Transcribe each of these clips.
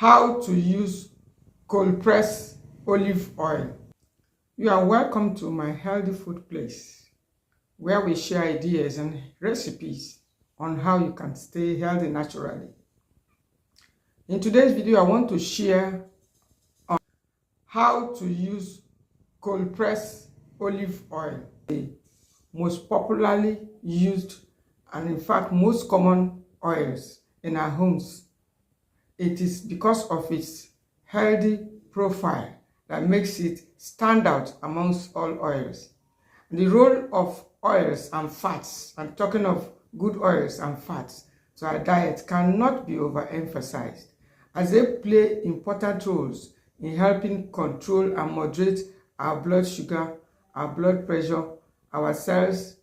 How to use cold pressed olive oil. You are welcome to my healthy food place, where we share ideas and recipes on how you can stay healthy naturally. In today's video, I want to share on how to use cold pressed olive oil, the most popularly used and in fact most common oils in our homes. It is because of its healthy profile that makes it stand out amongst all oils. The role of oils and fats, I'm talking of good oils and fats, to our diet cannot be overemphasized, as they play important roles in helping control and moderate our blood sugar, our blood pressure, our cells,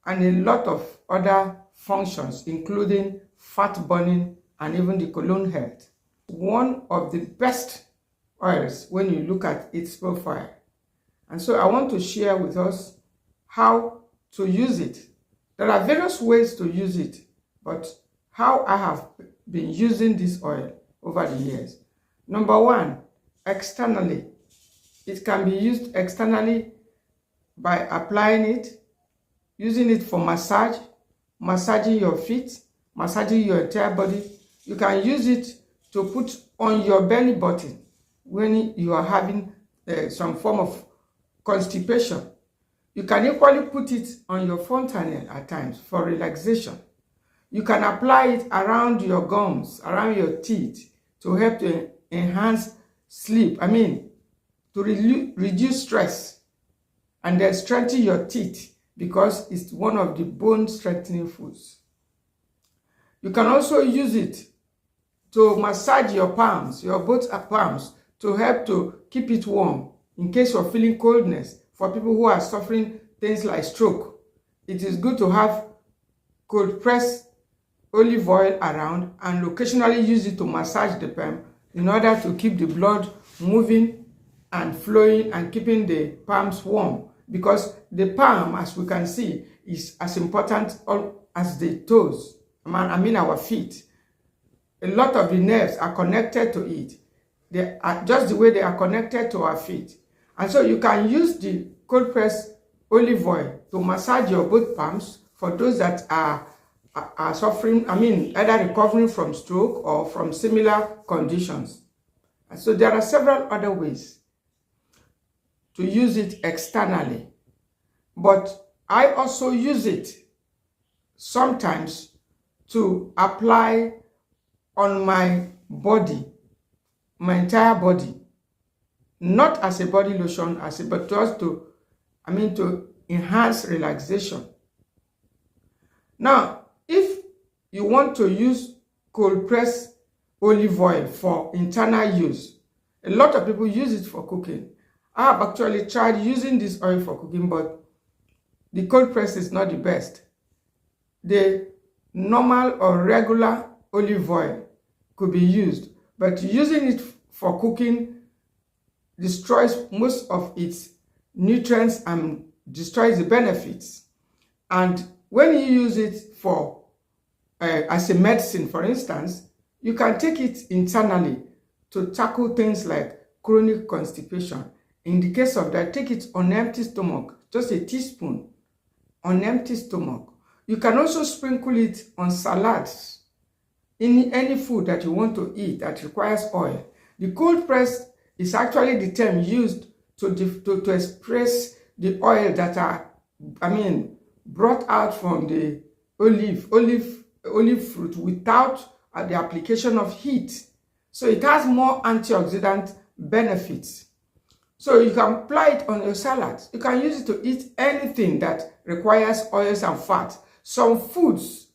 and a lot of other functions, including fat burning and even the colon health. One of the best oils when you look at its profile. And so I want to share with us how to use it. There are various ways to use it, but how I have been using this oil over the years. Number one, externally. It can be used externally by applying it, using it for massage, massaging your feet, massaging your entire body. You can use it to put on your belly button when you are having some form of constipation. You can equally put it on your fontanelle at times for relaxation. You can apply it around your gums, around your teeth, to help to enhance sleep. To reduce stress and then strengthen your teeth, because it's one of the bone strengthening foods. You can also use it to massage your palms, your both palms, to help to keep it warm in case you're feeling coldness. For people who are suffering things like stroke, it is good to have cold pressed olive oil around and occasionally use it to massage the palm in order to keep the blood moving and flowing and keeping the palms warm, because the palm, as we can see, is as important as the toes, our feet. A lot of the nerves are connected to it. They are just the way they are connected to our feet. And so you can use the cold pressed olive oil to massage your both palms for those that are suffering, either recovering from stroke or from similar conditions. And so there are several other ways to use it externally. But I also use it sometimes to apply on my body, my entire body, not as a body lotion, but just to enhance relaxation. Now, if you want to use cold pressed olive oil for internal use, a lot of people use it for cooking. I have actually tried using this oil for cooking, but the cold press is not the best. The normal or regular olive oil could be used, but using it for cooking destroys most of its nutrients and destroys the benefits. And when you use it for as a medicine, for instance, you can take it internally to tackle things like chronic constipation. In the case of that, take it on empty stomach, just a teaspoon on empty stomach. You can also sprinkle it on salads, in any food that you want to eat that requires oil. The cold press is actually the term used to express the oil that are, brought out from the olive fruit without the application of heat. So it has more antioxidant benefits. So you can apply it on your salads. You can use it to eat anything that requires oils and fat. Some foods,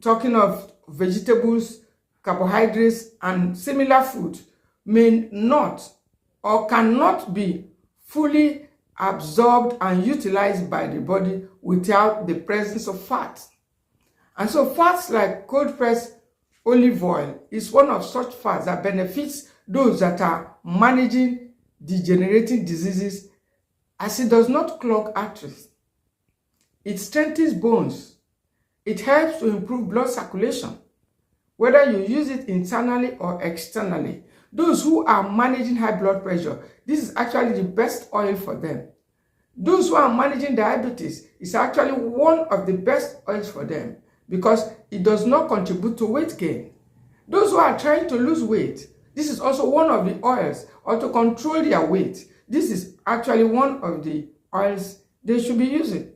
talking of vegetables, carbohydrates, and similar foods, may not or cannot be fully absorbed and utilized by the body without the presence of fat. And so fats like cold pressed olive oil is one of such fats that benefits those that are managing degenerating diseases, as it does not clog arteries. It strengthens bones. It helps to improve blood circulation. whether you use it internally or externally. Those who are managing high blood pressure, this is actually the best oil for them. Those who are managing diabetes is actually one of the best oils for them because it does not contribute to weight gain. Those who are trying to lose weight, this is also one of the oils, or to control their weight. This is actually one of the oils they should be using.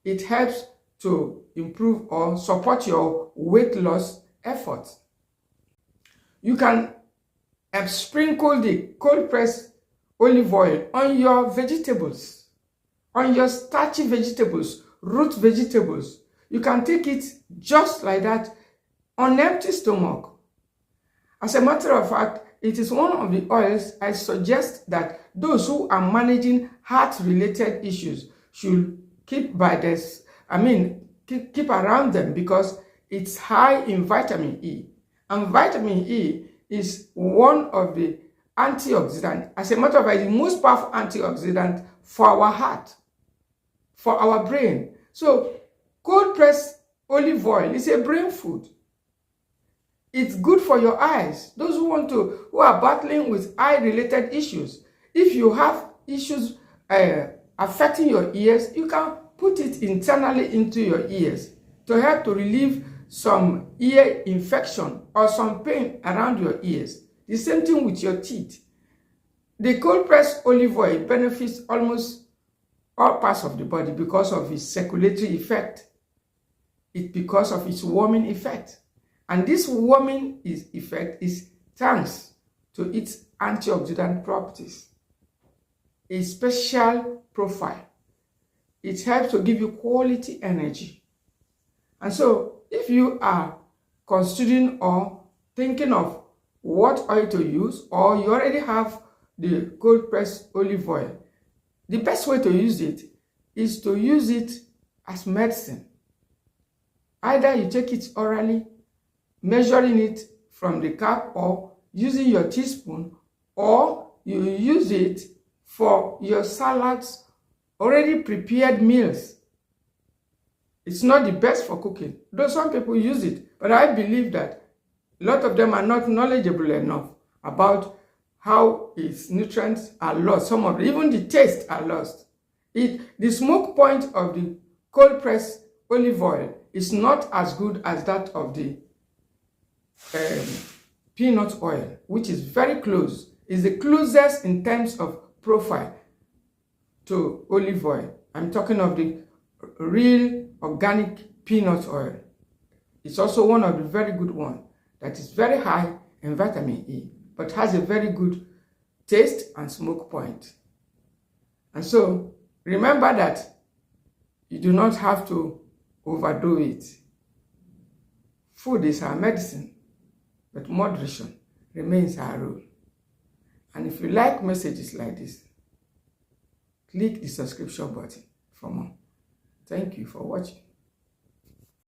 It helps to improve or support your weight loss efforts. You can sprinkle the cold pressed olive oil on your vegetables, on your starchy vegetables, root vegetables. You can take it just like that on empty stomach. As a matter of fact, it is one of the oils I suggest that those who are managing heart-related issues should keep by this. Keep around them because it's high in vitamin E. And vitamin E is one of the antioxidants. As a matter of fact, the most powerful antioxidant for our heart, for our brain. So cold pressed olive oil is a brain food. It's good for your eyes. Those who are battling with eye-related issues. If you have issues affecting your ears, you can put it internally into your ears to help to relieve some ear infection or some pain around your ears. The same thing with your teeth. The cold-pressed olive oil benefits almost all parts of the body because of its circulatory effect. It's because of its warming effect. And this warming effect is thanks to its antioxidant properties. A special profile. It helps to give you quality energy. And so, if you are considering or thinking of what oil to use, or you already have the cold pressed olive oil, the best way to use it is to use it as medicine. Either you take it orally, measuring it from the cup, or using your teaspoon, or you use it for your salads, already prepared meals. It's not the best for cooking, though some people use it, but I believe that a lot of them are not knowledgeable enough about how its nutrients are lost. Some of them, even the taste, are lost. The smoke point of the cold pressed olive oil is not as good as that of the peanut oil, which is very close. It's the closest in terms of profile to olive oil. I'm talking of the real organic peanut oil. It's also one of the very good ones that is very high in vitamin E, but has a very good taste and smoke point. And so remember that you do not have to overdo it. Food is our medicine, but moderation remains our rule. And if you like messages like this, click the subscription button for more. Thank you for watching.